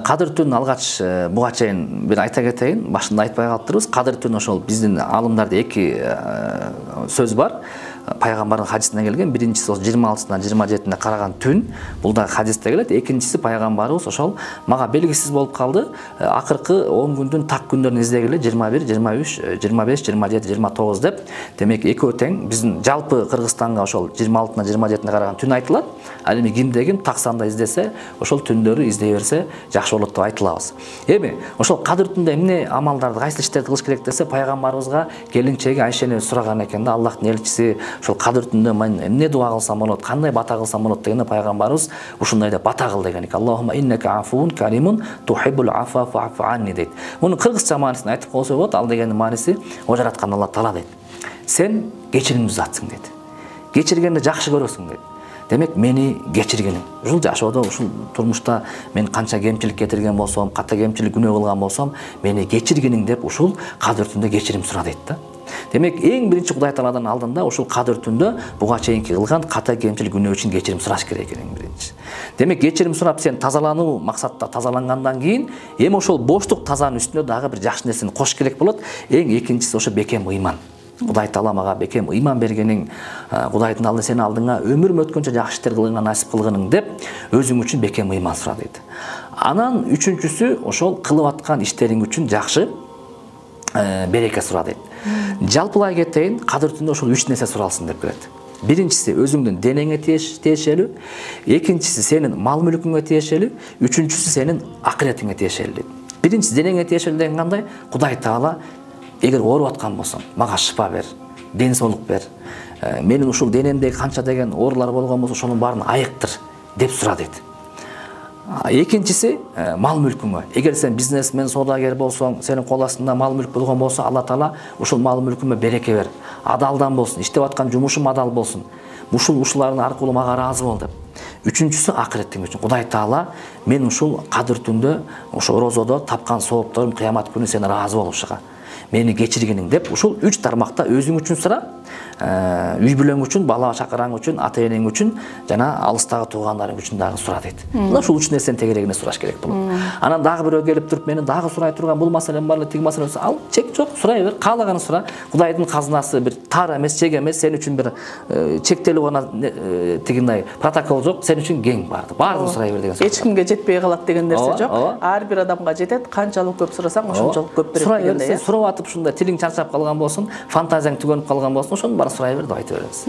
Кадыр түн алгач буга чейин бир айта кетейин, башында айтпай калыптырбыз. Кадыр түн ошол биздин алымдарда эки сөз бар. Пайгамбардын хадисине келген. Биринчиси 26-сына 27-ине караган түн. Бул да хадисте келет. Экинчиси пайгамбарыбыз ошол мага белгисиз болуп калды. Акыркы 10 күндүн так күндөрүн издегиле 21, 23, 25, 27, 29 деп. Демек экөө тең. Биздин жалпы Кыргызстанга ошол 26-на 27-ине караган түн айтылат. Ал эми кимде ким так санда издесе, ошол түндөрү издей берсе жакшы болот деп айтылабыз. Эми ошол кадыр түндө эмне амалдарды, кайсы иштерди кылыш керек десе, пайгамбарыбызга келинчеги Айшени сураган экен да, Аллахтын элчиси ошол кадыр түндө мен эмне дуа кылсам болот, кандай бата кылсам болот дегенде пайгамбарыбыз ушундай деп бата кыл деген экен. Аллахумма иннака афуун каримун тухиббул афа фа'фу анни дейт. Муну кыргызча маанисин айтып койсо болот. Ал дегенин мааниси о жараткан Алла Таала дейт. Сен кечиримдүү затсың дейт. Кечиргенди жакшы көрөсүң дейт. Демек мени кечиргениң. Ушул жашоодо, ушул турмушта мен канча кемчилик кетирген болсом, ката кемчилик күнөө кылган болсом, мени кечиргениң деп ушул кадыр түндө кечирим сура дейт да. Демек эң биринчи Кудай Тааладан алдында ушул кадыр түндө буга чейинки кылган ката кемчилик күнөө үчүн кечирим сураш керек экен биринчи. Демек кечирим сурап сен тазалануу максатта тазалангандан кийин эми ошол боштук тазанын үстүнө дагы бир жакшы нерсени кош керек болот. Эң экинчиси ошо бекем ыйман. Кудай Таала мага бекем ыйман бергениң, Кудайдын алдында сен алдыңа өмүрүм өткөнчө жакшы иштер кылганга насип кылгының деп өзүң үчүн бекем ыйман сура дейт. Анан үчүнчүсү ошол кылып аткан иштериң үчүн жакшы береке сура дейт. Жалпылай кетейин, кадыр түндө ошол 3 нерсе суралсын деп келет. Биринчиси өзүңдүн денеңе тиешелүү, экинчиси сенин мал мүлкүңө тиешелүү, үчүнчүсү сенин акыретиңе тиешелүү. Биринчиси денеңе тиешелүү деген кандай? Кудай Таала эгер ооруп аткан болсом, мага шыпа бер, ден соолук бер. Менин ушул денемдеги канча деген оорулар болгон болсо, ошонун баарын айыктыр деп сура дейт. Экинчиси мал мүлкүңө. Эгер сен бизнесмен, соодагер болсоң, сенин кол астында мал мүлк болгон болсо, Алла Таала ушул мал мүлкүмө береке бер. Адалдан болсун, иштеп аткан жумушум адал болсун. Ушулардын аркылуу мага ыраазы бол деп. Үчүнчүсү акыреттиң үчүн. Кудай Таала мен ушул кадыр түндө, ошо розодо тапкан соопторум кыямат күнү сени ыраазы болушуга, мени кечиргениң деп ушул 3 тармакта өзүң үчүн сура, үй бүлөң үчүн, бала чакыраң үчүн, ата энең үчүн жана алыстагы туугандарың үчүн дагы сура дейт. Мына ушул 3 нерсени тегерегине сураш керек болот. Анан дагы бирөө келип туруп мени дагы сурай турган бул маселем бар эле, тиги маселе болсо, ал чек жок, сурай бер, каалаганын сура. Кудайдын казынасы бир тар эмес, чек эмес, сен үчүн бир чектелип гана тигиндей протокол жок, сен үчүн кең баардыгын сурай бер деген сөз. Эч кимге жетпей калат деген нерсе жок. Ар бир адамга жетет, канчалык көп сурасаң, ошончолук көп берет дегендей. Сурап атып ушундай тилиң чанчап калган болсун, фантазияң түгөнүп калган болсун, ошонун баарын сурай бер деп айтып беребиз.